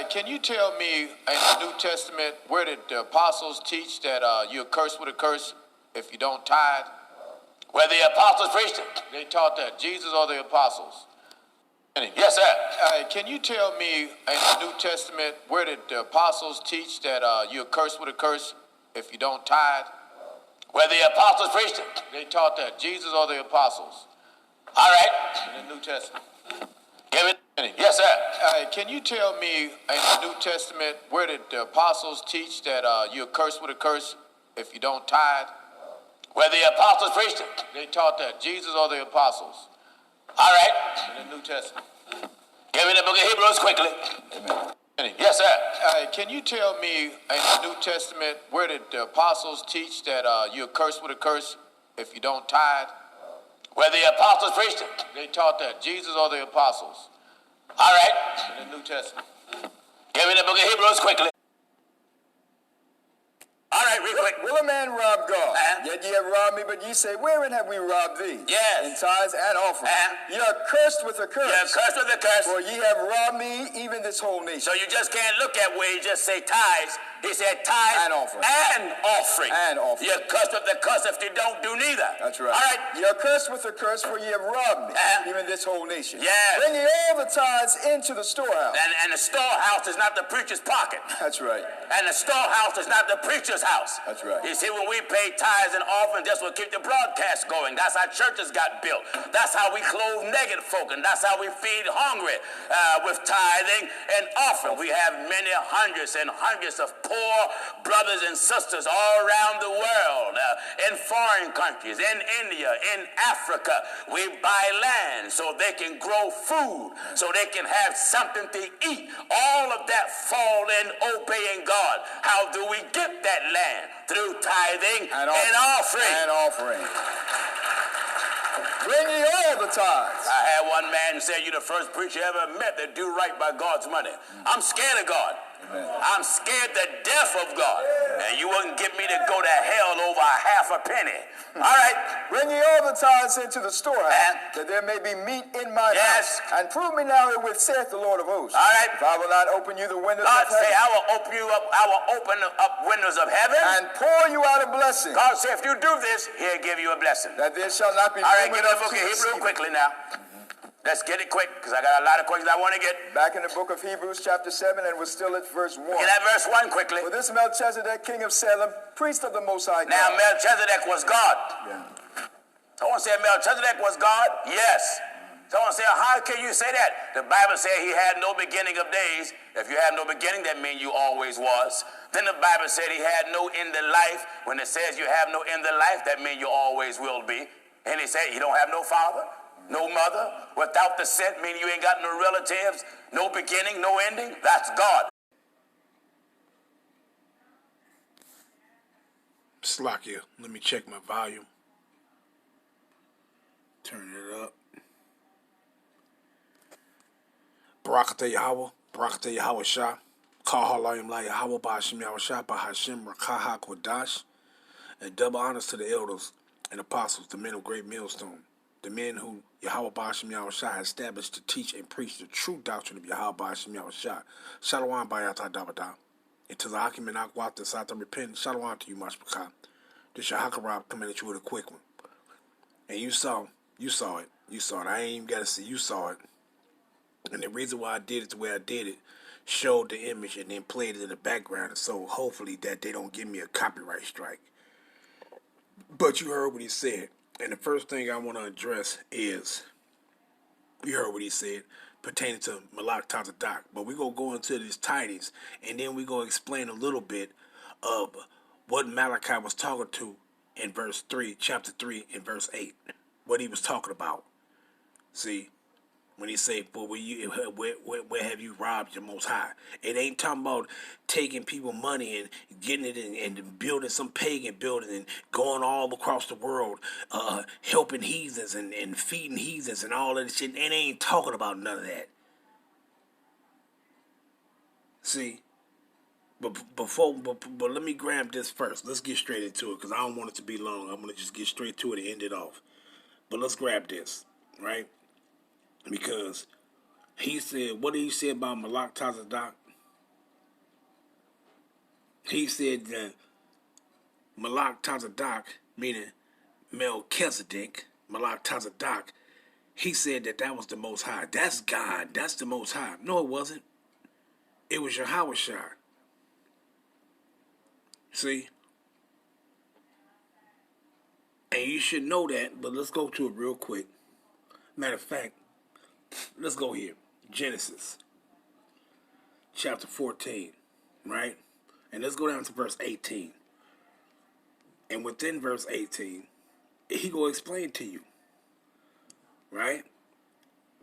can you tell me in the New Testament where did the apostles teach that you're cursed with a curse if you don't tithe? Where the apostles preached it. They taught that, Jesus or the apostles? Yes, sir. Can you tell me in the New Testament where did the apostles teach that you're cursed with a curse if you don't tithe? Where the apostles preached it. They taught that, Jesus or the apostles? All right. In the New Testament. Give it. Yes, sir. Can you tell me in the New Testament where did the apostles teach that you're cursed with a curse if you don't tithe? Where the apostles preached it. They taught that, Jesus or the apostles? All right. In the New Testament. Give me the book of Hebrews quickly. Amen. Yes, sir. Can you tell me in the New Testament where did the apostles teach that you're cursed with a curse if you don't tithe? Where the apostles preached it. They taught that, Jesus or the apostles? All right. In the New Testament. Give me the book of Hebrews quickly. All right, real quick. Will a man rob God? Yet ye have robbed me, but ye say, wherein have we robbed thee? Yes. In tithes and offerings. Ye are cursed with a curse. You're cursed with a curse. For ye have robbed me, even this whole nation. So you just can't look at where he just say tithes. He said tithes and offering. And offering. And offering. You're cursed with the curse if you don't do neither. That's right. All right. Ye are cursed with a curse, for ye have robbed me, even this whole nation. Yes. Bring ye all the tithes into the storehouse. And the storehouse is not the preacher's pocket. That's right. And the storehouse is not the preacher's house. That's right. You see, when we pay tithes and offerings, that's what keep the broadcast going. That's how churches got built. That's how we clothe naked folk, and that's how we feed hungry with tithing and offering. We have many hundreds and hundreds of poor brothers and sisters all around the world, in foreign countries, in India, in Africa. We buy land so they can grow food, so they can have something to eat. All of that fall in obeying God. How do we get that land? Through tithing and offering. And offering. Bring ye all the tithes. I had one man say, you're the first preacher I ever met that do right by God's money. I'm scared of God. Amen. I'm scared to death of God. And you wouldn't get me to go to hell over a half a penny. All right. Bring ye all the tithes into the storehouse, that there may be meat in my house. And prove me now herewith, saith the Lord of hosts. All right. If I will not open you the windows God of heaven. say, I will open you up. I will open up windows of heaven. And pour you out a blessing. God say, if you do this, he'll give you a blessing. That there shall not be all right, room get the enough book to of Hebrew receive. Quickly now. Let's get it quick, because I got a lot of questions I want to get. Back in the book of Hebrews, chapter 7, and we're still at verse 1. Get that verse 1 quickly. For this Melchizedek, king of Salem, priest of the Most High God. Now, Melchizedek was God. Yeah. Someone said Melchizedek was God? Yes. Someone said, how can you say that? The Bible said he had no beginning of days. If you have no beginning, that means you always was. Then the Bible said he had no end of life. When it says you have no end of life, that means you always will be. And he said he don't have no father, no mother, without the scent, meaning you ain't got no relatives, no beginning, no ending. That's God. Slakia, let me check my volume. Turn it up. Barakatah Yahweh, Barakatah Yahweh Shah, Kal Halayim La Yahweh, Ba'Hashem Yahweh Shah, Ba'Hashem Rakaha Kodash, and double honors to the elders and apostles, the men of great millstone, the men who Yahweh Ba'Hashem Yahweh Shah has established to teach and preach the true doctrine of Yahweh Ba'Hashem Yahweh Shah. Shalom Bayata Dabada. And to the Hakim and Akwat, the Satan repent. Shalom to you, Mashpaka. This your Hakarab coming at you with a quick one. And you saw it. I ain't even got to see. You saw it. And the reason why I did it the way I did it, showed the image and then played it in the background. So hopefully that they don't give me a copyright strike. But you heard what he said. And the first thing I want to address is, you heard what he said, pertaining to Malak Tazadak. But we're going to go into these tidings, and then we're going to explain a little bit of what Malachi was talking to in verse 3, chapter 3, and verse 8. What he was talking about. See, when he say, "But where have you robbed your Most High?" It ain't talking about taking people money and getting it and building some pagan building and going all across the world, helping heathens and feeding heathens and all that shit. It ain't talking about none of that. See, but let me grab this first. Let's get straight into it because I don't want it to be long. I'm gonna just get straight to it and end it off. But let's grab this, right? Because he said, what did he say about Malak Tazadak? he said that Malak Tazadak, meaning Melchizedek, Malak Tazadak, he said that was the Most High. That's God. That's the Most High. No, it wasn't. It was Yahweh Shai. See? And you should know that, but let's go to it real quick. Matter of fact, let's go here. Genesis, chapter 14, right? And let's go down to verse 18. And within verse 18, he gonna explain to you, right?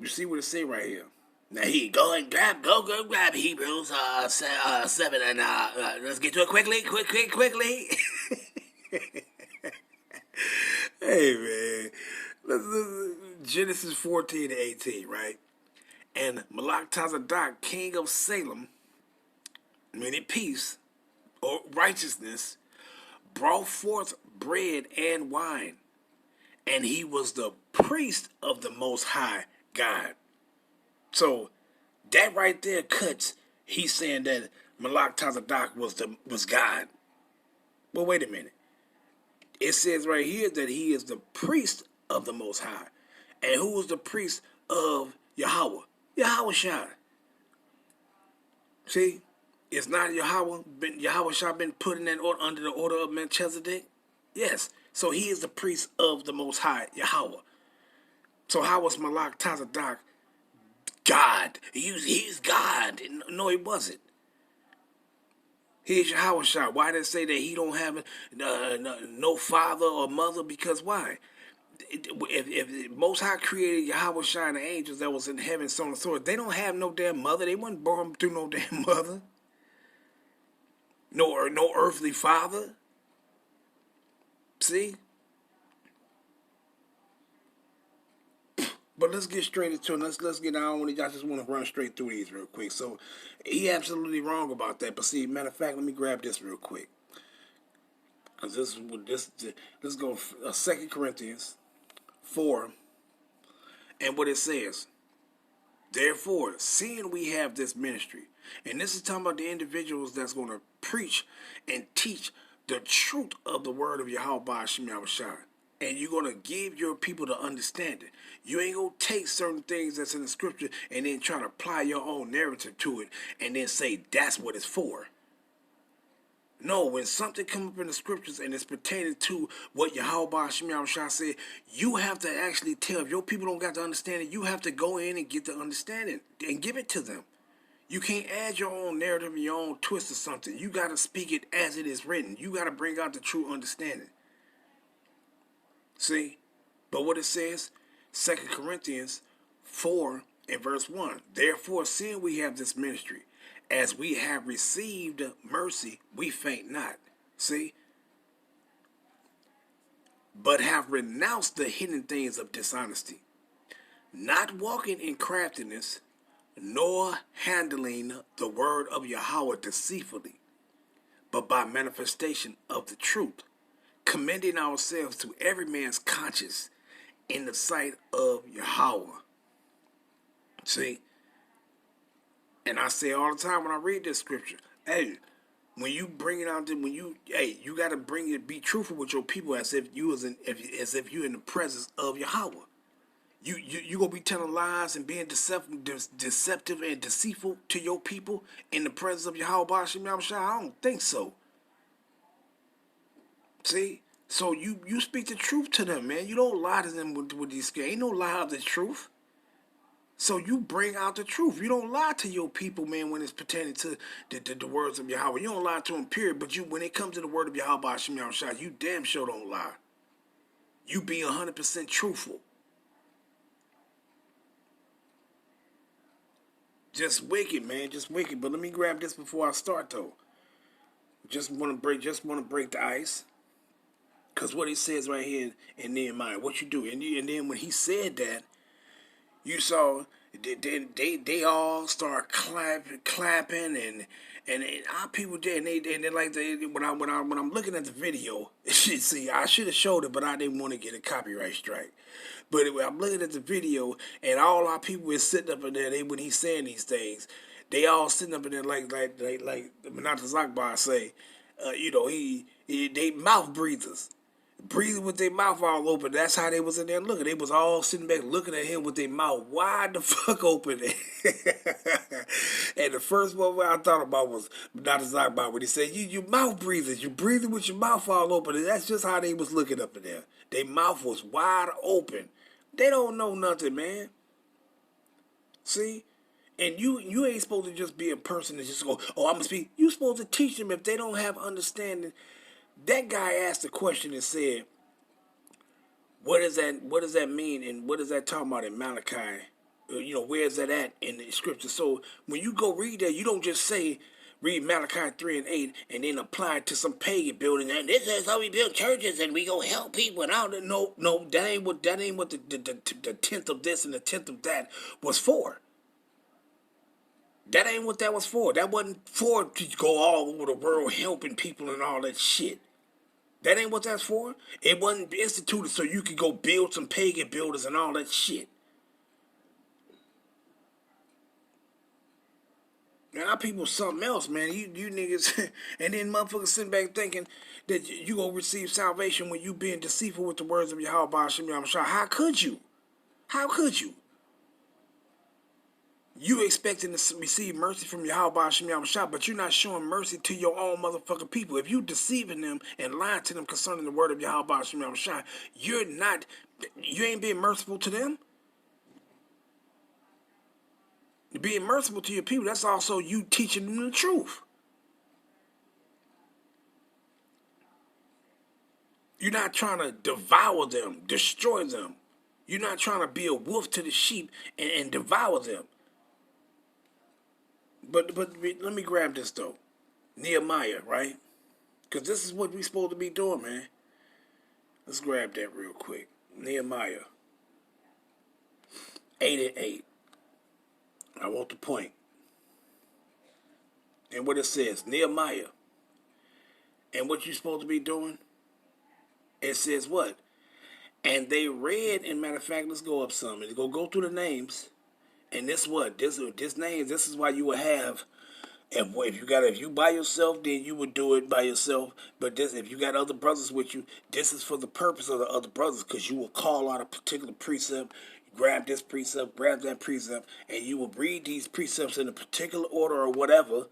You see what it say right here. Now he go grab Hebrews 7 and let's get to it quickly. Hey man, Genesis 14 to 18, right? And Malak Tazadak, king of Salem, meaning peace or righteousness, brought forth bread and wine, and he was the priest of the Most High God. So that right there cuts. He's saying that Malak Tazadak was God. Well, wait a minute. It says right here that he is the priest of the Most High, and who was the priest of Yahweh? Yahweh Shai. See, it's not Yahweh Shai been put in that order under the order of Melchizedek. Yes, so he is the priest of the Most High Yahweh. So how was Malak Tazadak God? He's God. No, he wasn't. He's Yahweh Shai. Why did it say that he don't have no father or mother? Because why? If Most High created Yahweh Shai and the angels that was in heaven, so on and so forth, they don't have no damn mother. They wasn't born through no damn mother. No earthly father. See? But let's get straight into it. Let's get on. I just want to run straight through these real quick. So he absolutely wrong about that. But see, matter of fact, let me grab this real quick. Cause let's go 2 Corinthians 4, and what it says. Therefore, seeing we have this ministry, and this is talking about the individuals that's going to preach and teach the truth of the word of Yahweh Ba'ashim Yahushua. And you're going to give your people to understand it. You ain't going to take certain things that's in the scripture and then try to apply your own narrative to it and then say that's what it's for. No, when something comes up in the scriptures and it's pertaining to what Yahweh Ba'ashim Yahushua said, you have to actually tell. If your people don't got to understand it, you have to go in and get the understanding and give it to them. You can't add your own narrative and your own twist or something. You got to speak it as it is written. You got to bring out the true understanding. See? But what it says, 2 Corinthians 4 and verse 1. Therefore, seeing we have this ministry, as we have received mercy, we faint not. See? But have renounced the hidden things of dishonesty, not walking in craftiness, nor handling the word of Yahweh deceitfully, but by manifestation of the truth, commending ourselves to every man's conscience in the sight of Yahweh. See? And I say all the time when I read this scripture, hey, when you bring it out, you got to bring it, be truthful with your people as if you you're in the presence of Yahweh. You gonna be telling lies and being deceptive and deceitful to your people in the presence of Yahweh Ba'ashim Yahushua? I don't think so. See? So you speak the truth to them, man. You don't lie to them with these scares. Ain't no lie of the truth. So you bring out the truth. You don't lie to your people, man, when it's pertaining to the words of Yahweh. You don't lie to them, period. But when it comes to the word of Yahweh Ba'ashim Yahushua, you damn sure don't lie. You be 100% truthful. Just wicked, man. Just wicked. But let me grab this before I start, though. Just want to break the ice. Because what he says right here in Nehemiah, what you do. And then when he said that, you saw they all start clapping and our people did and they like when I'm looking at the video, see, I should have showed it, but I didn't want to get a copyright strike. But I'm looking at the video and all our people is sitting up in there. When he's saying these things, they all sitting up in there like Manat Zakbar say, they mouth breathers. Breathing with their mouth all open. That's how they was in there looking. They was all sitting back looking at him with their mouth wide the fuck open. And the first one I thought about was not to talk about when he said, you mouth breathers. You breathing with your mouth all open. And that's just how they was looking up in there. Their mouth was wide open. They don't know nothing, man. See? And you ain't supposed to just be a person that just go, oh, I'm going to speak. You supposed to teach them if they don't have understanding. That guy asked a question and said, what does that mean and what is that talking about in Malachi? Where is that at in the scripture? So when you go read that, you don't just say, read Malachi 3 and 8 and then apply it to some pagan building and this is how we build churches and we go help people and all that. No, that ain't what the tenth of this and the tenth of that was for. That ain't what that was for. That wasn't for to go all over the world helping people and all that shit. That ain't what that's for. It wasn't instituted so you could go build some pagan builders and all that shit. Now, our people something else, man. You niggas, and then motherfuckers sitting back thinking that you gonna receive salvation when you being deceitful with the words of Yahweh Shem Yahweh. How could you? How could you? You expecting to receive mercy from Yahweh Shem Yahweh, but you're not showing mercy to your own motherfucking people. If you deceiving them and lying to them concerning the word of Yahweh Shem Yahweh, you ain't being merciful to them. Being merciful to your people, that's also you teaching them the truth. You're not trying to devour them, destroy them. You're not trying to be a wolf to the sheep and devour them. But let me grab this though. Nehemiah, right? Because this is what we're supposed to be doing, man. Let's grab that real quick. Nehemiah 8 and 8. I want the point. And what it says, Nehemiah. And what you're supposed to be doing? It says what? And they read, and matter of fact, let's go up some. Let's go through the names. And this what? This names, this is why you would have, if you by yourself, then you would do it by yourself. But if you got other brothers with you, this is for the purpose of the other brothers, because you will call out a particular precept, grab this precept, grab that precept, and you will read these precepts in a particular order or whatever,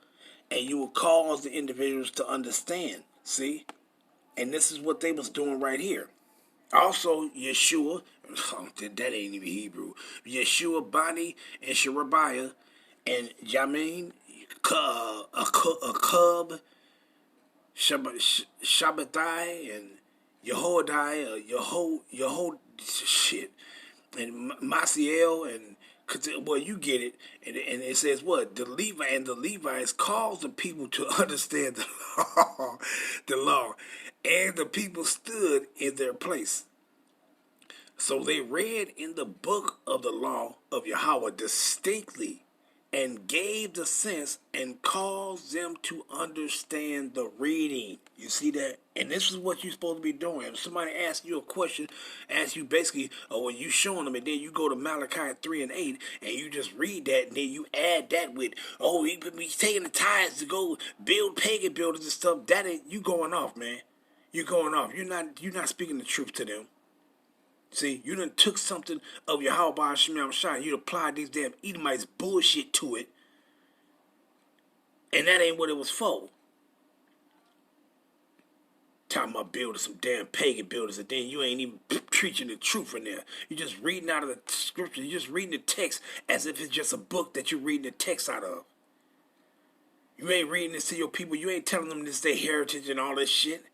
and you will cause the individuals to understand. See? And this is what they was doing right here. Also, Yeshua, that ain't even Hebrew. Yeshua, Bani, and Sherebiah, and Jamin, Akub, Shabbatai, and Yehoiada, shit, and Masiel, and well, you get it. And it says what? The Levites caused the people to understand the law, and the people stood in their place. So they read in the book of the law of Yahweh distinctly and gave the sense and caused them to understand the reading. You see that? And this is what you're supposed to be doing. If somebody asks you a question, asks you basically, when you showing them, and then you go to Malachi 3 and 8, and you just read that, and then you add that with, he's taking the tithes to go build pagan buildings and stuff. That ain't, you going off, man. You're going off. You're not speaking the truth to them. See, you done took something of Yahweh Shem Shai, you applied these damn Edomites bullshit to it, and that ain't what it was for. Talking about building some damn pagan buildings, and then you ain't even preaching the truth in there. You're just reading out of the scripture. You're just reading the text as if it's just a book that you're reading the text out of. You ain't reading this to your people. You ain't telling them this is their heritage and all this shit.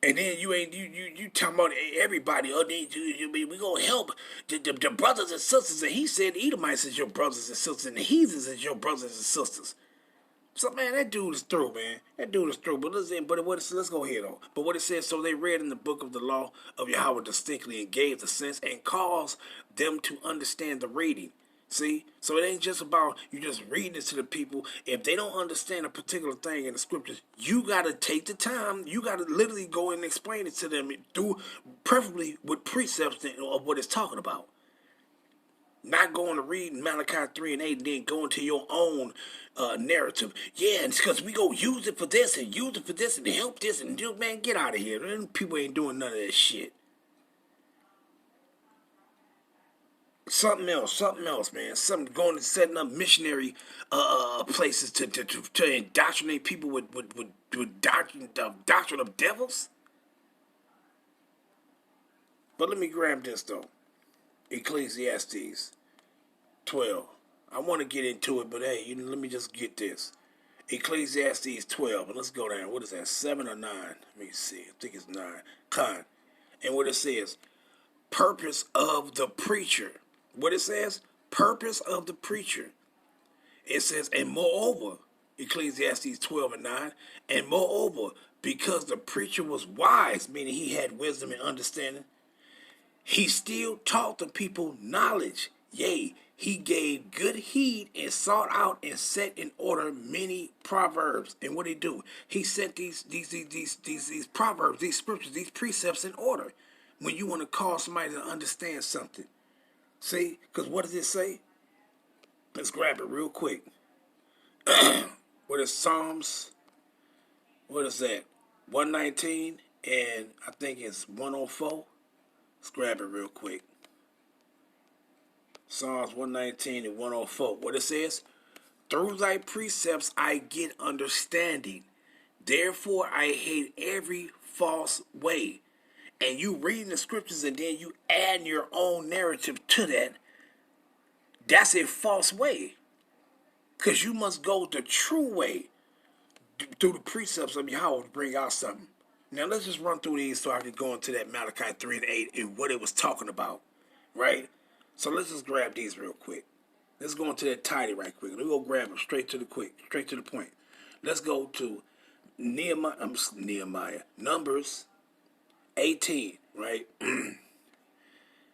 And then you talking about everybody. We gonna help the brothers and sisters. And he said Edomites is your brothers and sisters, and the heathens is your brothers and sisters. So man, that dude is through, man. That dude is through. But let's go ahead on. But what it says, so they read in the book of the law of Yahweh distinctly and gave the sense and caused them to understand the reading. See? So it ain't just about you just reading it to the people. If they don't understand a particular thing in the scriptures, you got to take the time. You got to literally go and explain it to them, preferably with precepts of what it's talking about. Not going to read Malachi 3 and 8 and then go into your own narrative. Yeah, and it's because we go use it for this and use it for this and help this and do, man, get out of here. People ain't doing none of that shit. Something else, man. Something going to setting up missionary places to indoctrinate people with doctrine of devils. But let me grab this though. Ecclesiastes 12. I want to get into it, but hey, let me just get this. Ecclesiastes 12, and let's go down. What is that, 7 or 9? Let me see. I think it's 9. Con. And what it says, purpose of the preacher. What it says, purpose of the preacher. It says, and moreover, Ecclesiastes 12 and 9, and moreover, because the preacher was wise, meaning he had wisdom and understanding, he still taught the people knowledge. Yea, he gave good heed and sought out and set in order many proverbs. And what did he do? He set these proverbs, these scriptures, these precepts in order. When you want to cause somebody to understand something. See? Because what does it say? Let's grab it real quick. What is Psalms? What is that? 119 and I think it's 104. Let's grab it real quick. Psalms 119 and 104. What it says? Through thy precepts I get understanding. Therefore I hate every false way. And you reading the scriptures and then you add your own narrative to that. That's a false way. Because you must go the true way through the precepts of Yahweh to bring out something. Now let's just run through these so I can go into that Malachi 3 and 8 and what it was talking about, right? So let's just grab these real quick. Let's go into that tidy right quick. Let's go grab them straight to the point. Let's go to Nehemiah, Numbers 18, right?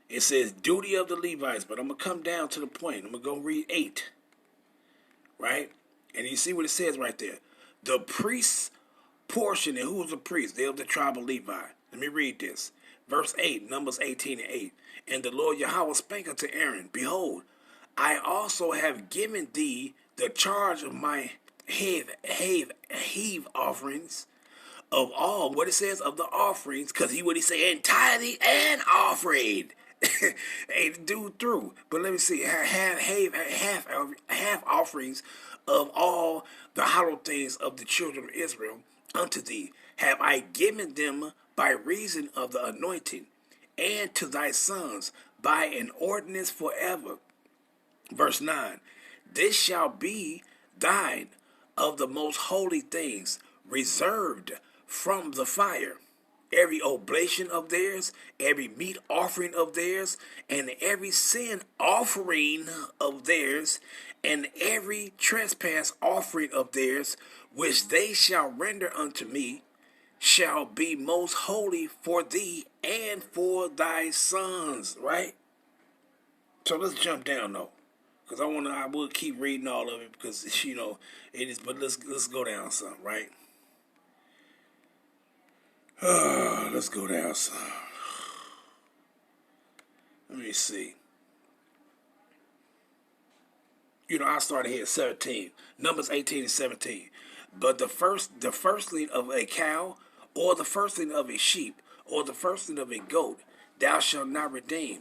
It says duty of the Levites, but I'm going to come down to the point. I'm going to go read 8, right? And you see what it says right there. The priests portion, and who was the priest? They of the tribe of Levi. Let me read this. Verse 8, Numbers 18 and 8. And the Lord Yahweh spake unto Aaron, behold, I also have given thee the charge of my heave offerings of all, what it says of the offerings, because what he say, and tithing and offering. Hey, dude through. But let me see, half offerings of all the hallowed things of the children of Israel unto thee have I given them by reason of the anointing, and to thy sons by an ordinance forever. Verse 9, this shall be thine of the most holy things, reserved from the fire. Every oblation of theirs, every meat offering of theirs, and every sin offering of theirs, and every trespass offering of theirs, which they shall render unto me, shall be most holy for thee and for thy sons. Right? So let's jump down though, because I will keep reading all of it because it is. But let's go down some, right? Let's go down some. Let me see. I started here at 17. Numbers 18 and 17. But the firstling of a cow, or the firstling of a sheep, or the firstling of a goat, thou shalt not redeem.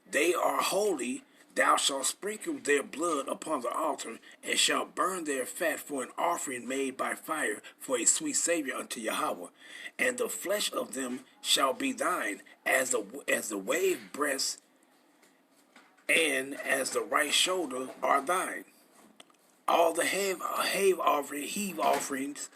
They are holy. Thou shalt sprinkle their blood upon the altar, and shalt burn their fat for an offering made by fire, for a sweet savor unto Yahweh. And the flesh of them shall be thine, as the wave breast and as the right shoulder are thine. All the heave offerings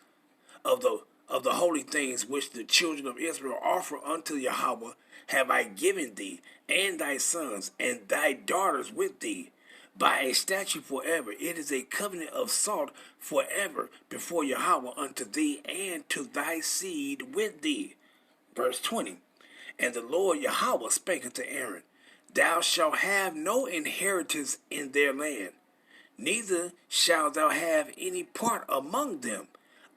of the holy things which the children of Israel offer unto Yahweh have I given thee, and thy sons, and thy daughters with thee, by a statute forever. It is a covenant of salt forever before Yahweh unto thee, and to thy seed with thee. Verse 20. And the Lord Yahweh spake unto Aaron, thou shalt have no inheritance in their land, neither shalt thou have any part among them.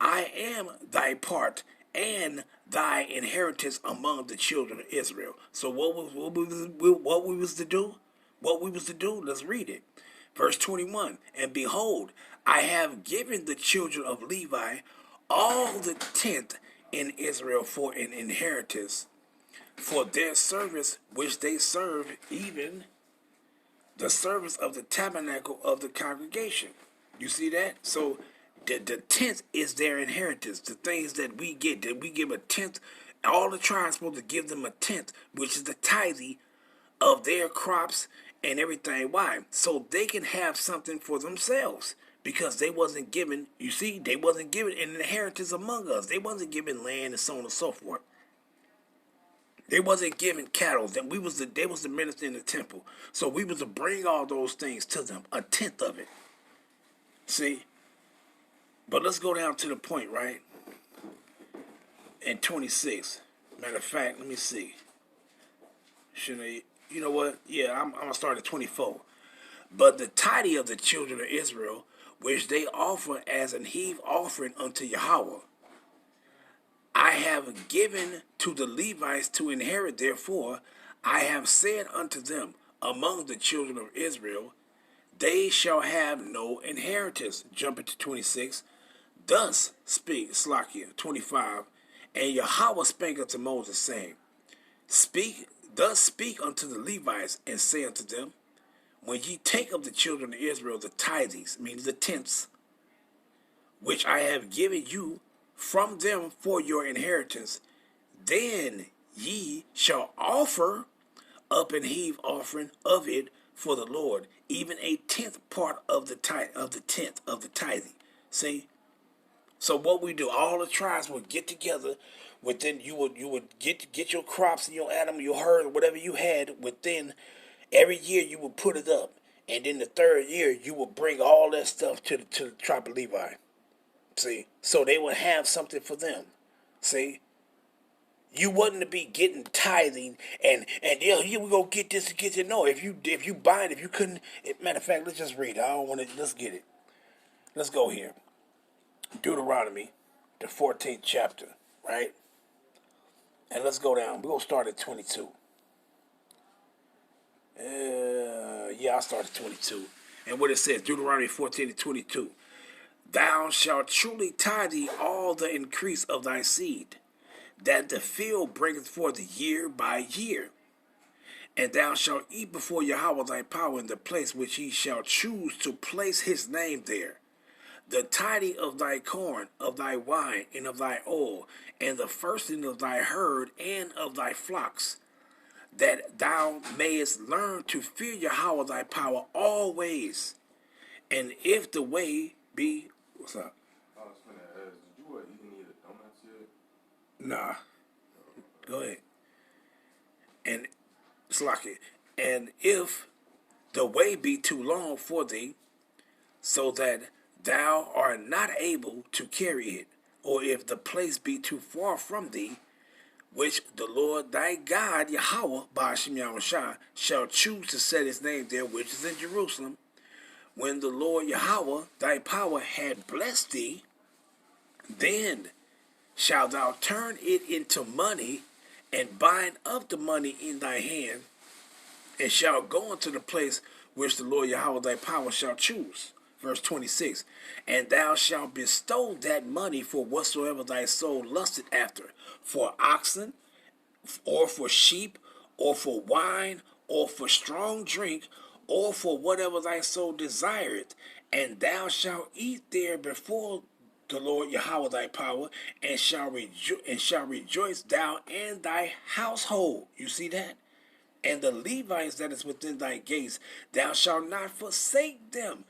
I am thy part and thy inheritance among the children of Israel. So what we was to do? what we was to do. Let's read it. Verse 21. And behold, I have given the children of Levi all the tenth in Israel for an inheritance, for their service which they serve, even the service of the tabernacle of the congregation. You see that? So the tenth is their inheritance. The things that we get, that we give a tenth. All the tribes supposed to give them a tenth, which is the tithe of their crops and everything. Why? So they can have something for themselves. Because they wasn't given, you see, they wasn't given an inheritance among us. They wasn't given land and so on and so forth. They wasn't given cattle. They was the minister in the temple. So we was to bring all those things to them, a tenth of it. See? But let's go down to the point, right? In 26. Matter of fact, let me see. Should I, you know what? Yeah, I'm going to start at 24. But the tithe of the children of Israel, which they offer as an heave offering unto Yahweh, I have given to the Levites to inherit. Therefore, I have said unto them, among the children of Israel, they shall have no inheritance. Jumping to 26. Thus speak, Slakia, 25. And Yahweh spake unto Moses, saying, thus speak unto the Levites, and say unto them, when ye take of the children of Israel the tithes, means the tenths, which I have given you from them for your inheritance, then ye shall offer up an heave offering of it for the Lord, even a tenth part of the tenth of the tithing. See? So what we do, all the tribes would get together within, you would get your crops and your animal, your herd, whatever you had within. Every year you would put it up, and then the third year you would bring all that stuff to the tribe of Levi. See, so they would have something for them. See, you wasn't to be getting tithing and yeah, here we go get this and get it. No, if you buy it, if you couldn't. Matter of fact, let's just read it. I don't want to. Let's get it. Let's go here. Deuteronomy, the 14th chapter, right? And let's go down. We're gonna start at 22. I started 22. And what it says, Deuteronomy 14:22. Thou shalt truly tithe thee all the increase of thy seed, that the field bringeth forth year by year. And thou shalt eat before Yahweh thy power in the place which he shall choose to place his name there. The tithe of thy corn, of thy wine, and of thy oil, and the firsting of thy herd and of thy flocks, that thou mayest learn to fear Yahweh thy power always. And if the way be, what's up? I was gonna ask, did you even eat a donuts yet? Nah. Go ahead. And it's like it. And if the way be too long for thee, so that thou art not able to carry it, or if the place be too far from thee, which the Lord thy God, Yahweh, Ba'ashim Yahushua, shall choose to set his name there, which is in Jerusalem, when the Lord Yahweh thy power had blessed thee, then shalt thou turn it into money, and bind up the money in thy hand, and shalt go into the place which the Lord Yahweh thy power shall choose. Verse 26, and thou shalt bestow that money for whatsoever thy soul lusted after, for oxen, or for sheep, or for wine, or for strong drink, or for whatever thy soul desireth, and thou shalt eat there before the Lord Yahweh thy power, and shall rejoice thou and thy household. You see that? And the Levites that is within thy gates, thou shalt not forsake them.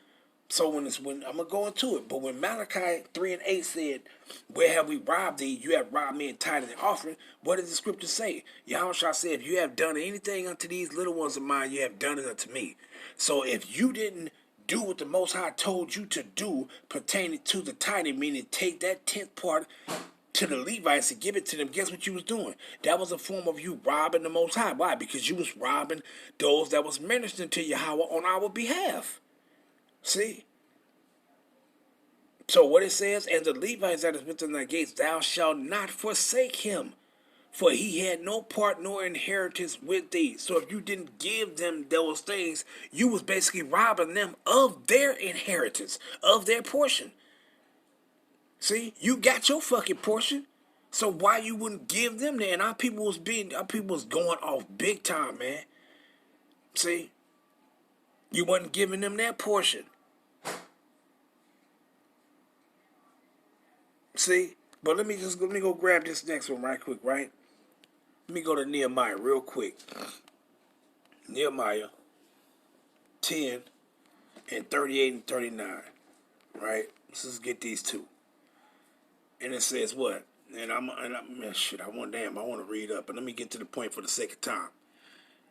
So when I'm gonna go into it, but when Malachi 3:8 said, "Where have we robbed thee? You have robbed me in tithe and offering." What does the scripture say? Yahushua said, "If you have done anything unto these little ones of mine, you have done it unto me." So if you didn't do what the Most High told you to do pertaining to the tithing, meaning take that 10th part to the Levites and give it to them, guess what you was doing? That was a form of you robbing the Most High. Why? Because you was robbing those that was ministering to Yahweh on our behalf. See? So what it says, and the Levites that is within thy gates, thou shalt not forsake him. For he had no part nor inheritance with thee. So if you didn't give them those things, you was basically robbing them of their inheritance, of their portion. See, you got your fucking portion. So why you wouldn't give them that? And our people was going off big time, man. See, you wasn't giving them that portion. See, but let me go grab this next one right quick, right? Let me go to Nehemiah real quick. Nehemiah 10 and 38 and 39, right? Let's just get these two. And it says what? And I want to read up, but let me get to the point for the sake of time.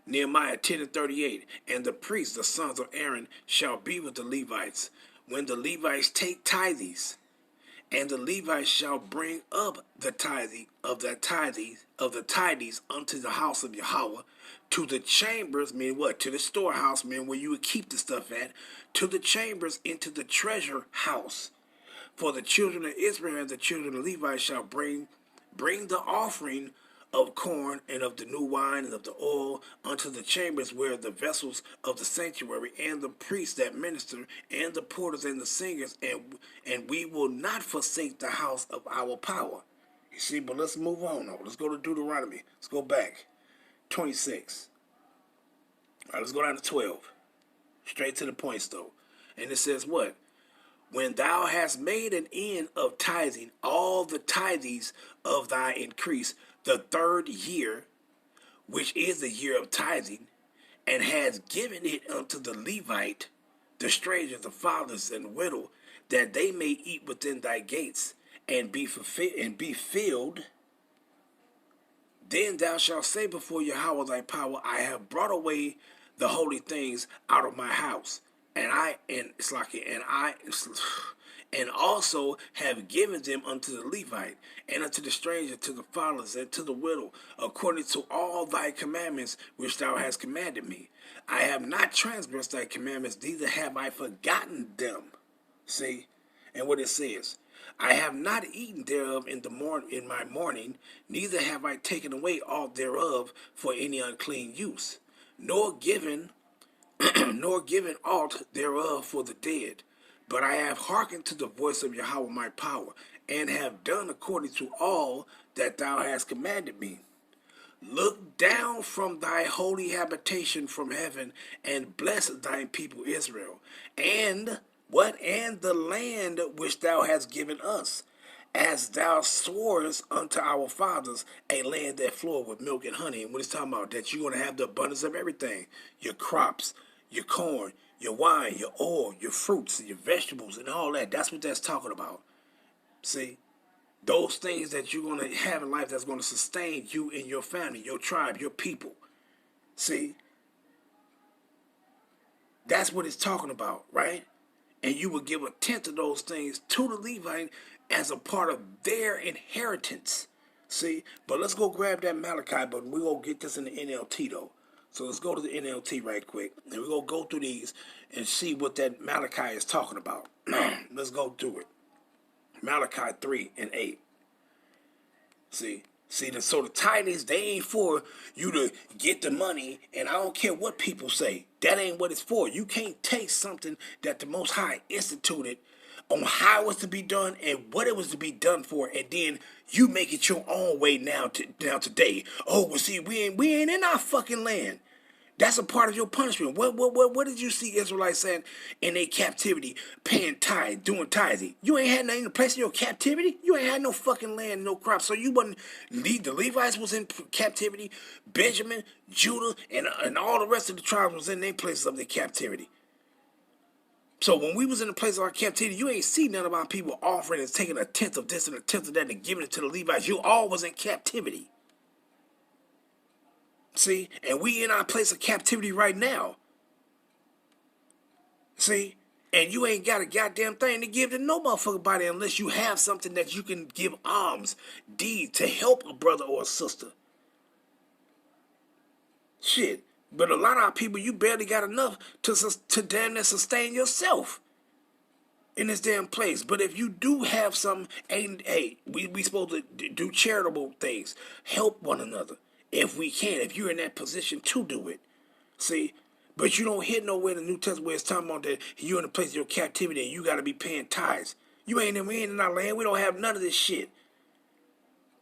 Nehemiah 10 and 38, and the priests, the sons of Aaron, shall be with the Levites, when the Levites take tithes, and the Levites shall bring up the tithe of the tithes unto the house of Yahweh, to the chambers, mean what? To the storehouse, mean where you would keep the stuff at, to the chambers into the treasure house. For the children of Israel and the children of Levi shall bring the offering of corn and of the new wine and of the oil unto the chambers where the vessels of the sanctuary, and the priests that minister, and the porters and the singers, and we will not forsake the house of our power. You see, but let's move on now. Let's go to Deuteronomy. Let's go back. 26. All right, let's go down to 12. Straight to the points though. And it says what? When thou hast made an end of tithing all the tithes of thy increase, the third year, which is the year of tithing, and hast given it unto the Levite, the stranger, the fatherless, and widow, that they may eat within thy gates, and be filled, then thou shalt say before Yahweh thy power, I have brought away the holy things out of my house. And also have given them unto the Levite, and unto the stranger, to the fatherless, and to the widow, according to all thy commandments which thou hast commanded me. I have not transgressed thy commandments, neither have I forgotten them. See? And what it says, I have not eaten thereof in my mourning, neither have I taken away all thereof for any unclean use, nor given aught thereof for the dead. But I have hearkened to the voice of Yahweh my power, and have done according to all that thou hast commanded me. Look down from thy holy habitation from heaven, and bless thy people Israel, and what? And the land which thou hast given us, as thou sworest unto our fathers, a land that floweth with milk and honey. And what it's talking about, that you're going to have the abundance of everything, your crops, your corn, your wine, your oil, your fruits, your vegetables, and all that. That's what that's talking about. See? Those things that you're going to have in life that's going to sustain you and your family, your tribe, your people. See? That's what it's talking about, right? And you will give a tenth of those things to the Levite as a part of their inheritance. See? But let's go grab that Malachi, but we're going to get this in the NLT, though. So let's go to the NLT right quick, and we're going to go through these and see what that Malachi is talking about. Let's go through it. Malachi 3 and 8. See, so the tithes, they ain't for you to get the money, and I don't care what people say. That ain't what it's for. You can't take something that the Most High instituted on how it was to be done and what it was to be done for, and then you make it your own way now today. Oh, well, see, we ain't in our fucking land. That's a part of your punishment. What did you see Israelites saying in their captivity, paying tithe, doing tithing? You ain't had nothing to place in your captivity. You ain't had no fucking land, no crops. So you wasn't. The Levites was in captivity. Benjamin, Judah, and all the rest of the tribes was in their places of their captivity. So when we was in the place of our captivity, you ain't see none of our people offering and taking a tenth of this and a tenth of that and giving it to the Levites. You all was in captivity. See, and we in our place of captivity right now. See, and you ain't got a goddamn thing to give to no motherfucker body unless you have something that you can give alms, deed to help a brother or a sister. Shit, but a lot of our people, you barely got enough to damn near sustain yourself. in this damn place. But if you do have some, hey, we supposed to do charitable things, help one another if we can. If you're in that position to do it, see. But you don't hit nowhere in the New Testament where it's talking about that you're in a place of your captivity and you got to be paying tithes. We ain't in our land. We don't have none of this shit.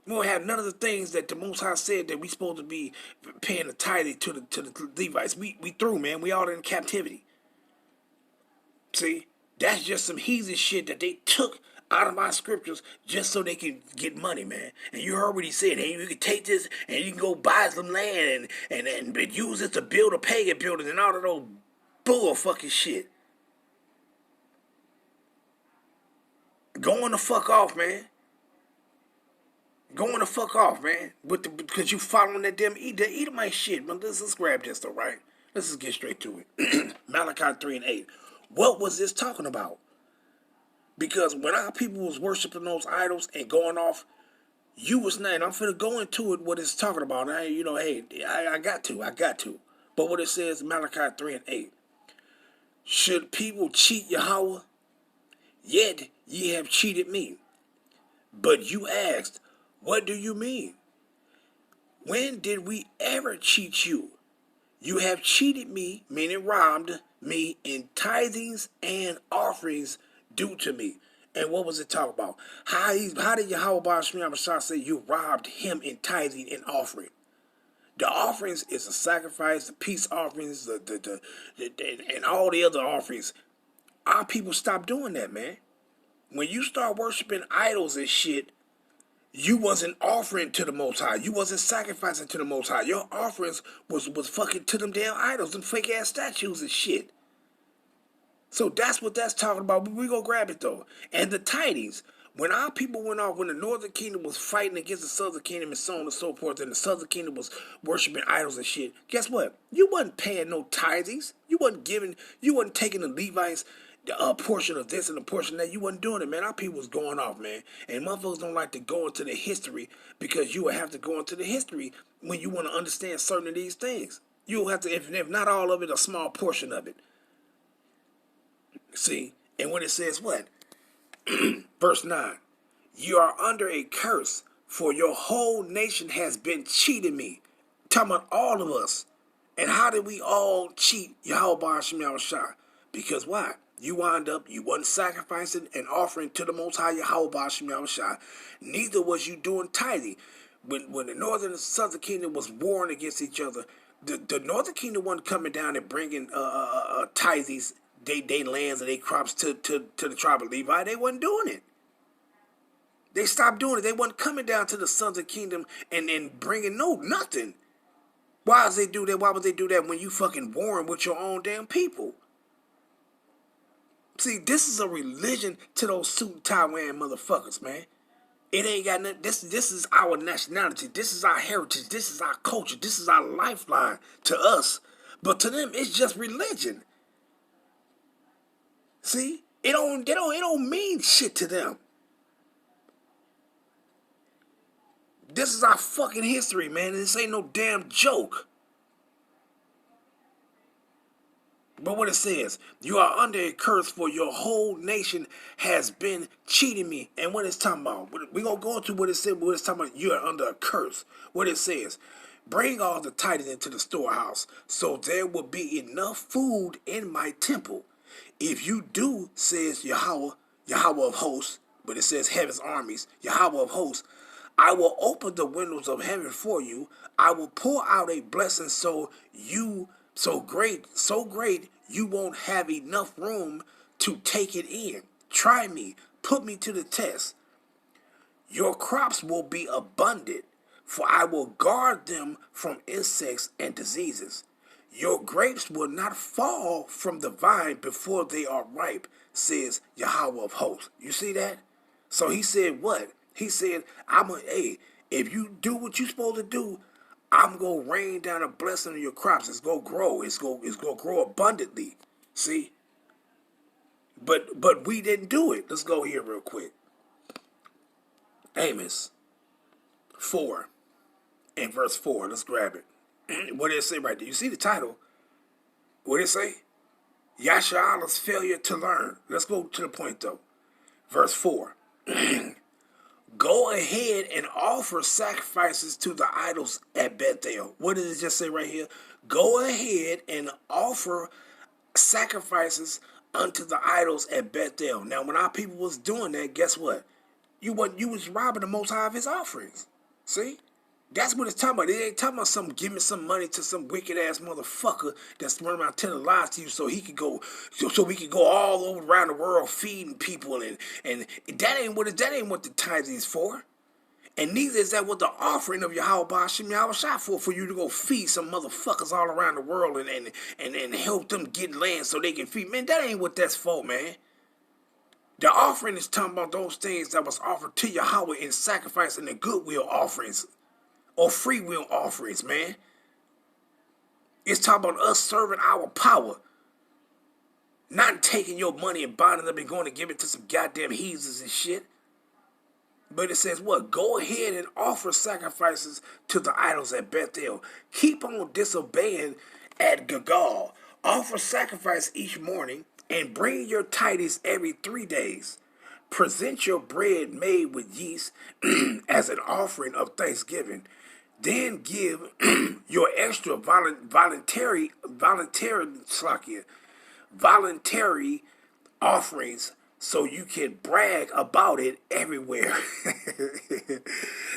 We don't have none of the things that the Most High said that we supposed to be paying the tithe to the Levites. We through, man. We all in captivity. See, that's just some heathen shit that they took out of my scriptures just so they can get money, man. And you heard what he said. Hey, you can take this and you can go buy some land and use it to build a pagan building and all of those bull fucking shit. Going the fuck off, man. Going the fuck off, man. Because you following that damn Edomite shit. But let's grab this, though, right? Let's just get straight to it. Malachi 3 and 8. What was this talking about? Because when our people was worshiping those idols and going off, you was not. I'm finna go into it what it's talking about. I got to. But what it says, Malachi 3 and 8. Should people cheat Yahweh? Yet ye have cheated me. But you asked, what do you mean? When did we ever cheat you? You have cheated me, meaning robbed me, in tithings and offerings due to me. And what was it talking about? How did Yahweh Ba'ashmi say you robbed him in tithing and offering? The offerings is a sacrifice, the peace offerings, and all the other offerings. Our people stop doing that, man. When you start worshiping idols and shit, you wasn't offering to the Most High. You wasn't sacrificing to the Most High. Your offerings was fucking to them damn idols and fake ass statues and shit. So that's what that's talking about. We gonna grab it though. And the tidings. When our people went off, when the northern kingdom was fighting against the southern kingdom and so on and so forth, and the southern kingdom was worshiping idols and shit, guess what? You wasn't paying no tithings. You wasn't taking the Levites a portion of this and a portion of that. You wasn't doing it, man. Our people was going off, man. And motherfuckers don't like to go into the history because you will have to go into the history when you want to understand certain of these things. You'll have to, if not all of it, a small portion of it. See? And when it says what? Verse 9. You are under a curse, for your whole nation has been cheating me. Talking about all of us. And how did we all cheat Yahweh Ba'ashmi Yahushua? Because why? You wasn't sacrificing and offering to the Most High Yahweh Ba'ashmi Yahushua. Neither was you doing tithing. When the northern and southern kingdom was warring against each other, the northern kingdom wasn't coming down and bringing tithes, they lands and they crops to the tribe of Levi. They wasn't doing it. They stopped doing it. They wasn't coming down to the southern kingdom and bringing nothing. Why would they do that? Why would they do that when you fucking warring with your own damn people? See, this is a religion to those suit and tie wearing motherfuckers, man. It ain't got nothing. This is our nationality. This is our heritage. This is our culture. This is our lifeline to us. But to them, it's just religion. See, it don't mean shit to them. This is our fucking history, man. This ain't no damn joke. But what it says, you are under a curse, for your whole nation has been cheating me. And what it's talking about, we're going to go into what it said, what it's talking about, you are under a curse. What it says, bring all the tithes into the storehouse, so there will be enough food in my temple. If you do, says Yahweh of hosts, but it says heaven's armies, Yahweh of hosts, I will open the windows of heaven for you. I will pour out a blessing so great, you won't have enough room to take it in. Try me, put me to the test. Your crops will be abundant, for I will guard them from insects and diseases. Your grapes will not fall from the vine before they are ripe, says Yahweh of hosts. You see that? So he said what? He said, if you do what you're supposed to do, I'm going to rain down a blessing on your crops. It's going to grow. It's going to grow abundantly. See? But we didn't do it. Let's go here real quick. Amos 4 and verse 4. Let's grab it. What did it say right there? You see the title? What did it say? Yasha'Allah's failure to learn. Let's go to the point though. Verse 4. Go ahead and offer sacrifices to the idols at Bethel. What does it just say right here? Go ahead and offer sacrifices unto the idols at Bethel. Now, when our people was doing that, guess what? You was robbing the Most High of his offerings. See? That's what it's talking about. It ain't talking about some giving some money to some wicked ass motherfucker that's running around telling lies to you so he could go, so we could go all over around the world feeding people and that ain't what the tithe is for. And neither is that what the offering of Yahweh Ba'ashim Yahweh Shah for you to go feed some motherfuckers all around the world and help them get land so they can feed. Man, that ain't what that's for, man. The offering is talking about those things that was offered to Yahweh in sacrifice and the goodwill offerings or free will offerings, man. It's talking about us serving our power. Not taking your money and binding them and going to give it to some goddamn heathens and shit. But it says what? Go ahead and offer sacrifices to the idols at Bethel. Keep on disobeying at Gilgal. Offer sacrifice each morning and bring your tithes every 3 days. Present your bread made with yeast as an offering of thanksgiving. Then give your extra voluntary offerings so you can brag about it everywhere.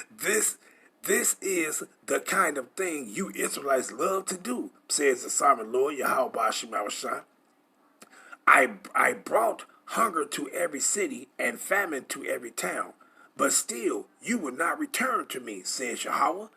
This is the kind of thing you Israelites love to do, says the sovereign Lord, Yahweh Ba'ashim Yahweh Shah. I brought hunger to every city and famine to every town, but still you would not return to me, says Yahweh.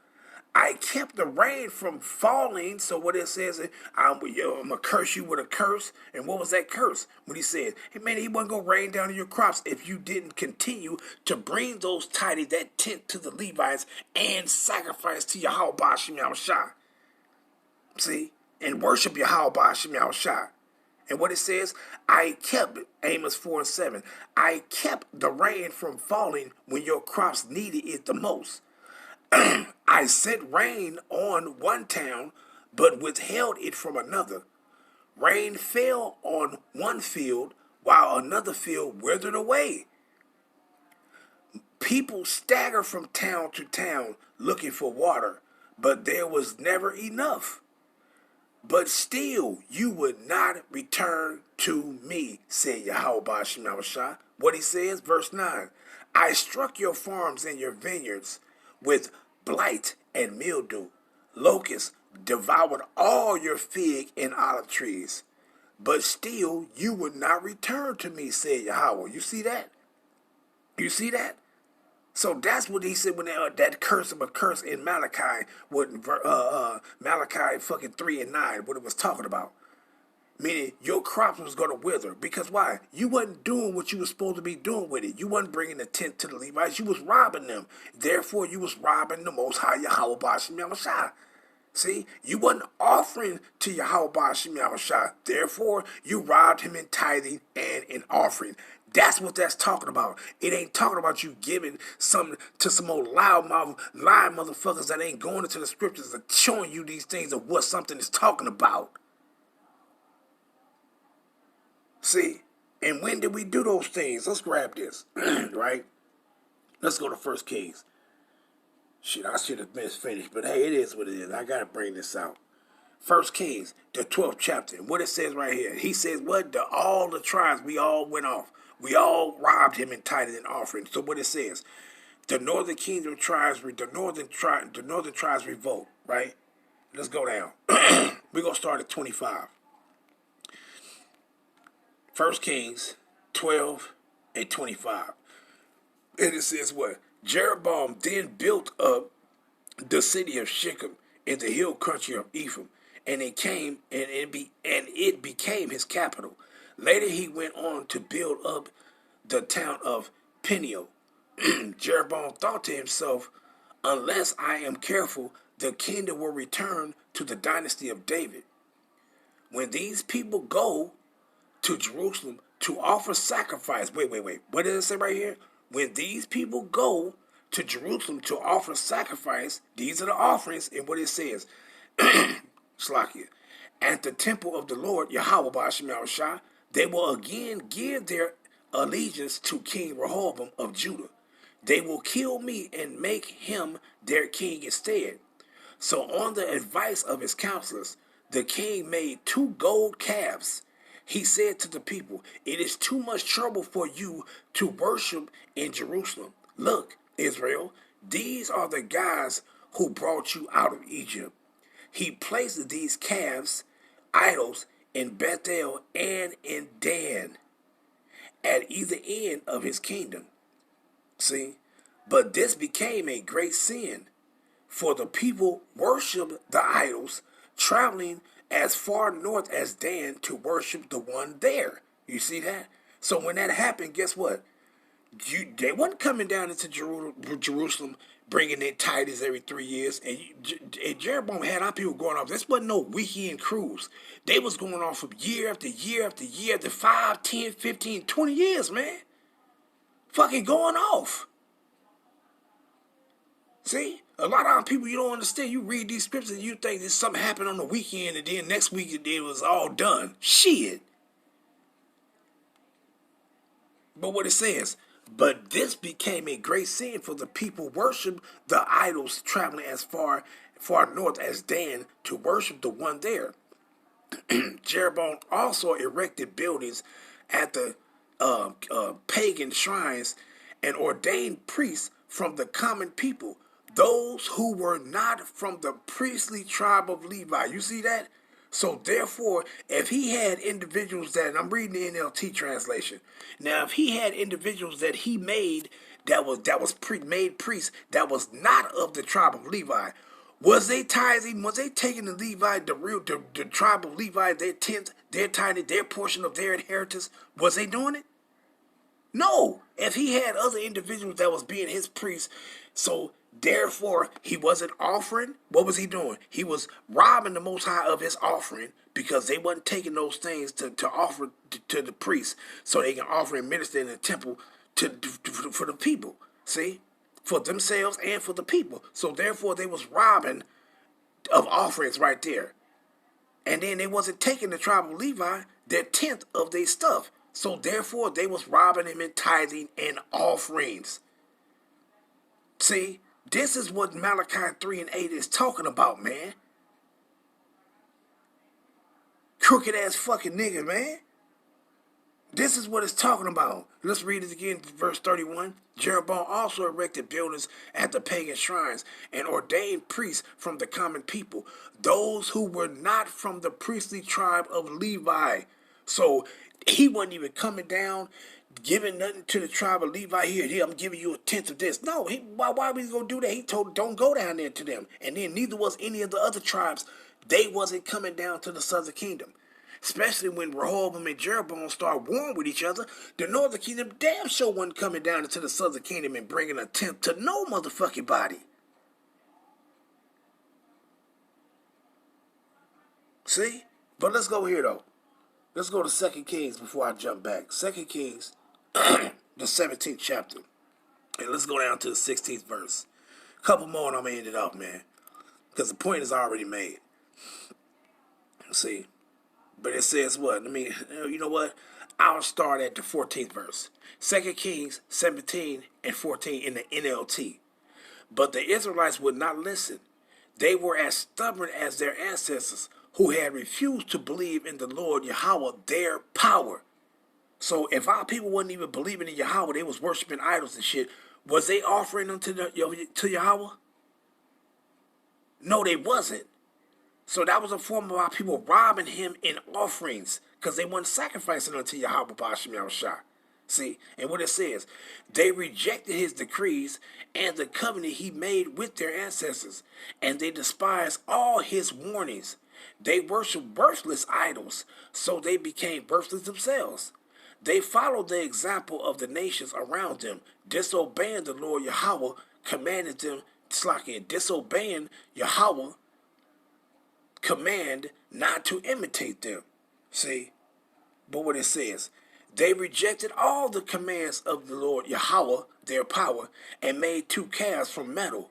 I kept the rain from falling. So what it says, I'm going to curse you with a curse. And what was that curse? When he said, hey man, he wasn't going to rain down on your crops if you didn't continue to bring those tithes, that tenth to the Levites, and sacrifice to Yahweh Ba'ashim Yahweh Shah. See? And worship Yahweh Ba'ashim Yahweh Shah. And what it says, I kept, Amos 4:7, I kept the rain from falling when your crops needed it the most. I sent rain on one town, but withheld it from another. Rain fell on one field, while another field withered away. People stagger from town to town looking for water, but there was never enough. But still you would not return to me, said Yahweh Ba'ashim Yahweh Shah. What he says, verse 9, I struck your farms and your vineyards with blight and mildew. Locusts devoured all your fig and olive trees. But still you would not return to me, said Yahweh. You see that? You see that? So that's what he said when that curse of a curse in Malachi, Malachi fucking 3:9, what it was talking about. Meaning your crops was going to wither. Because why? You wasn't doing what you was supposed to be doing with it. You wasn't bringing the tenth to the Levites. You was robbing them. Therefore, you was robbing the Most High Yahweh Ba'ashim Yahweh Shah. See? You wasn't offering to Yahweh Ba'ashim Yahweh Shah. Therefore, you robbed him in tithing and in offering. That's what that's talking about. It ain't talking about you giving some to some old lying motherfuckers that ain't going into the scriptures and showing you these things of what something is talking about. See, and when did we do those things? Let's grab this, right? Let's go to 1 Kings. Shit, I should have been finished, but hey, it is what it is. I got to bring this out. 1 Kings, the 12th chapter. And what it says right here, he says, what? All the tribes, we all went off. We all robbed him in tithing and offering. So what it says, the northern kingdom tribes, the northern tribes revolt, right? Let's go down. We're going to start at 25. 1 Kings 12 and 25. And it says what? Jeroboam then built up the city of Shechem in the hill country of Ephraim, and it became his capital. Later he went on to build up the town of Peniel. Jeroboam thought to himself, unless I am careful, the kingdom will return to the dynasty of David. When these people go to Jerusalem to offer sacrifice. Wait. What does it say right here? When these people go to Jerusalem to offer sacrifice, these are the offerings, and what it says. Slakia. at the temple of the Lord Yahweh Ba'ashim Yahushua, they will again give their allegiance to King Rehoboam of Judah. They will kill me and make him their king instead. So on the advice of his counselors, the king made 2 gold calves. He said to the people, "It is too much trouble for you to worship in Jerusalem. Look, Israel, these are the guys who brought you out of Egypt." He placed these calves, idols, in Bethel and in Dan, at either end of his kingdom. See? But this became a great sin, for the people worshiped the idols, traveling as far north as Dan to worship the one there. You see that? So when that happened, guess what? They wasn't coming down into Jerusalem bringing their tithes every 3 years. And Jeroboam had our people going off. This wasn't no weekend cruise. They was going off from year after year after year after 5, 10, 15, 20 years, man. Fucking going off. See? A lot of people, you don't understand. You read these scriptures and you think that something happened on the weekend and then next week it was all done. Shit. But what it says, but this became a great sin, for the people worship the idols, traveling as far north as Dan to worship the one there. Jeroboam also erected buildings at the pagan shrines and ordained priests from the common people, those who were not from the priestly tribe of Levi. You see that? So therefore, if he had individuals that, and I'm reading the NLT translation. Now, if he had individuals that he made made priests that was not of the tribe of Levi, was they tithing? Was they taking the Levi, the tribe of Levi, their tenth, their tithing, their portion of their inheritance? Was they doing it? No. If he had other individuals that was being his priests, so therefore he wasn't offering, what was he doing? He was robbing the Most High of his offering, because they wasn't taking those things to offer to the priests so they can offer and minister in the temple for the people. See? For themselves and for the people. So therefore they was robbing of offerings right there. And then they wasn't taking the tribe of Levi their tenth of their stuff. So therefore they was robbing him in tithing and offerings. See, this is what Malachi 3 and 8 is talking about, man. Crooked ass fucking nigga, man. This is what it's talking about. Let's read it again, verse 31. Jeroboam also erected buildings at the pagan shrines and ordained priests from the common people, those who were not from the priestly tribe of Levi. So he wasn't even coming down, giving nothing to the tribe of Levi. Here, I'm giving you a tenth of this. No, why was he going to do that? He told, don't go down there to them. And then neither was any of the other tribes. They wasn't coming down to the southern kingdom. Especially when Rehoboam and Jeroboam start warring with each other, the northern kingdom damn sure wasn't coming down into the southern kingdom and bringing a tenth to no motherfucking body. See? But let's go here, though. Let's go to 2 Kings before I jump back. 2 Kings, the 17th chapter. And let's go down to the 16th verse. A couple more and I'm going to end it off, man. Because the point is already made. See? But it says what? I mean, you know what? I'll start at the 14th verse. 2 Kings 17 and 14 in the NLT. But the Israelites would not listen. They were as stubborn as their ancestors, who had refused to believe in the Lord Yahweh, their power. So if our people wasn't even believing in Yahweh, they was worshiping idols and shit, was they offering them to Yahweh? No, they wasn't. So that was a form of our people robbing him in offerings, because they weren't sacrificing unto Yahweh Ba'ashim Yahushua. See, and what it says, they rejected his decrees and the covenant he made with their ancestors, and they despised all his warnings. They worshiped worthless idols, so they became worthless themselves. They followed the example of the nations around them, disobeying the Lord Yahweh, commanded them, disobeying Yahweh, command not to imitate them. See? But what it says, they rejected all the commands of the Lord Yahweh, their power, and made 2 calves from metal.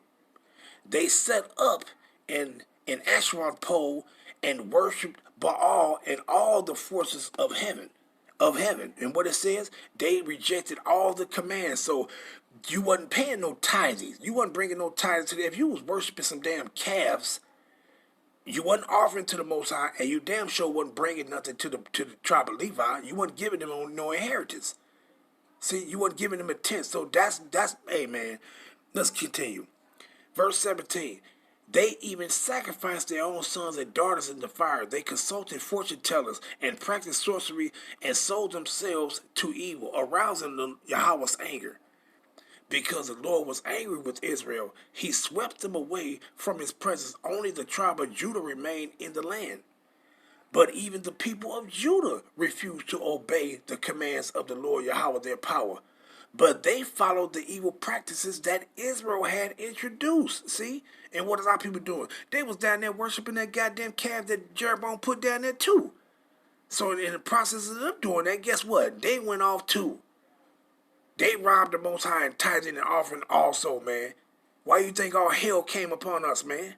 They set up an Asherah pole and worshipped Baal and all the forces of heaven. And what it says, they rejected all the commands. So you wasn't paying no tithes. You wasn't bringing no tithes to them. If you was worshiping some damn calves, you wasn't offering to the Most High, and you damn sure wasn't bringing nothing to the tribe of Levi. You wasn't giving them no inheritance. See, you wasn't giving them a tenth. So that's hey man, let's continue. Verse 17. They even sacrificed their own sons and daughters in the fire. They consulted fortune tellers and practiced sorcery and sold themselves to evil, arousing Yahweh's anger. Because the Lord was angry with Israel, he swept them away from his presence. Only the tribe of Judah remained in the land. But even the people of Judah refused to obey the commands of the Lord Yahweh, their power. But they followed the evil practices that Israel had introduced. See? And what is our people doing? They was down there worshiping that goddamn calf that Jeroboam put down there too. So in the process of them doing that, guess what? They went off too. They robbed the Most High and tithing and offering also, man. Why you think all hell came upon us, man?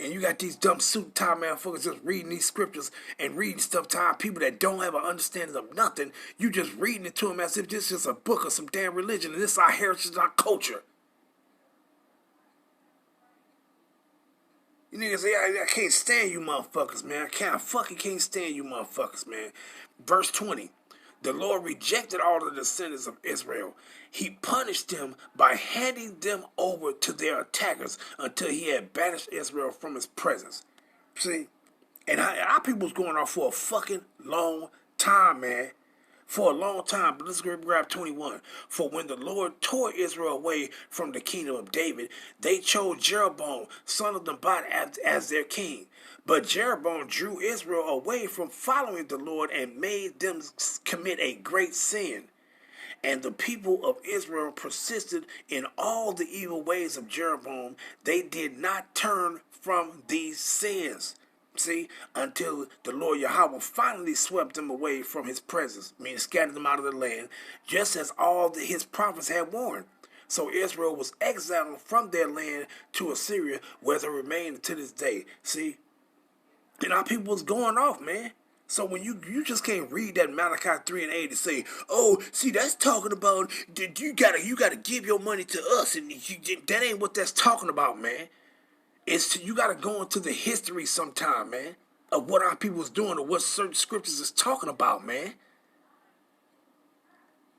And you got these dumb suit-tie motherfuckers just reading these scriptures and reading stuff to our people that don't have an understanding of nothing. You just reading it to them as if this is a book or some damn religion and this is our heritage, our culture. You niggas say, I can't stand you motherfuckers, man. I fucking can't stand you motherfuckers, man. Verse 20. The Lord rejected all the descendants of Israel. He punished them by handing them over to their attackers until he had banished Israel from his presence. See? And our people was going off for a fucking long time, man. For a long time. But let's grab 21. For when the Lord tore Israel away from the kingdom of David, they chose Jeroboam, son of Nebat, as their king. But Jeroboam drew Israel away from following the Lord and made them commit a great sin. And the people of Israel persisted in all the evil ways of Jeroboam. They did not turn from these sins. See, until the Lord Yahweh finally swept them away from his presence, meaning scattered them out of the land, just as all his prophets had warned. So Israel was exiled from their land to Assyria, where they remain to this day. See, and our people was going off, man. So when you just can't read that Malachi 3 and 8 and say, oh, see, that's talking about you gotta give your money to us, and that ain't what that's talking about, man. You gotta go into the history sometime, man, of what our people was doing or what certain scriptures is talking about, man.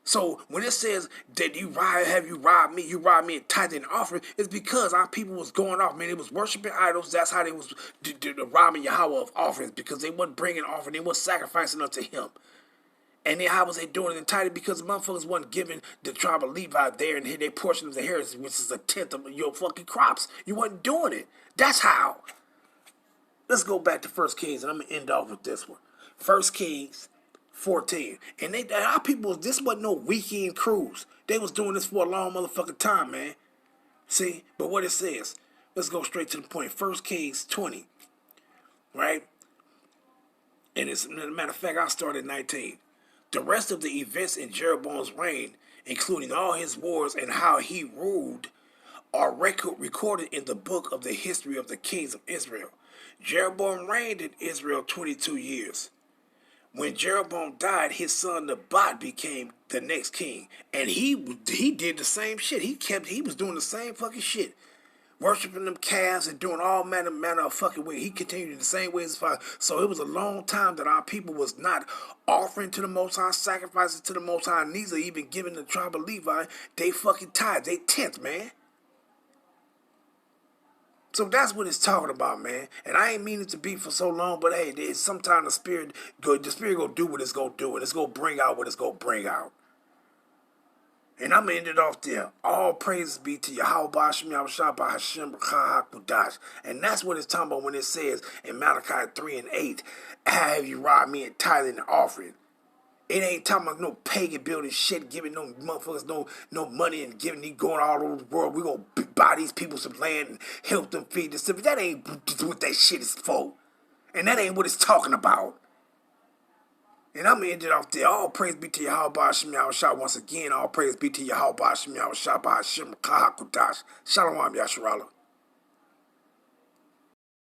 So when it says that you robbed me in tithing and offering, it's because our people was going off, man. They was worshiping idols. That's how they was robbing Yahweh of offerings, because they wasn't bringing offering. They wasn't sacrificing unto him. And then how was they doing it in tithing? Because the motherfuckers wasn't giving the tribe of Levi there and their portion of the heritage, which is a tenth of your fucking crops. You wasn't doing it. That's how. Let's go back to 1 Kings, and I'm going to end off with this one. 1 Kings 14. And our people, this wasn't no weekend cruise. They was doing this for a long motherfucking time, man. See? But what it says, let's go straight to the point. 1 Kings 20. Right? And as a matter of fact, I'll start at 19. The rest of the events in Jeroboam's reign, including all his wars and how he ruled, are recorded in the book of the history of the kings of Israel. Jeroboam reigned in Israel 22 years. When Jeroboam died, his son Nebat became the next king. And he did the same shit. He was doing the same fucking shit. Worshipping them calves and doing all manner of fucking way. He continued in the same way as his father. So it was a long time that our people was not offering to the Most High, sacrificing to the Most High, neither even giving the tribe of Levi they fucking tithe, they tenth, man. So that's what it's talking about, man. And I ain't meaning to be for so long, but hey, sometimes the spirit gonna do what it's gonna do, and it's gonna bring out what it's gonna bring out. And I'm going to end it off there. All praises be to Yahweh Ba'ashem Yahushua Ba'ashem B'chah HaKudash. And that's what it's talking about when it says in Malachi 3 and 8, have you robbed me in tithing and offering. It ain't talking about no pagan building shit, giving no motherfuckers no money and going all over the world. We're going to buy these people some land and help them feed themselves. That ain't what that shit is for. And that ain't what it's talking about. And I'm going to end it off there. All praise be to Yahweh Ba'ashem Yahushua. Once again, all praise be to Yahweh Ba'ashem Yahushua Ba'ashem B'chah HaKudash. Shalom, Yasharallah.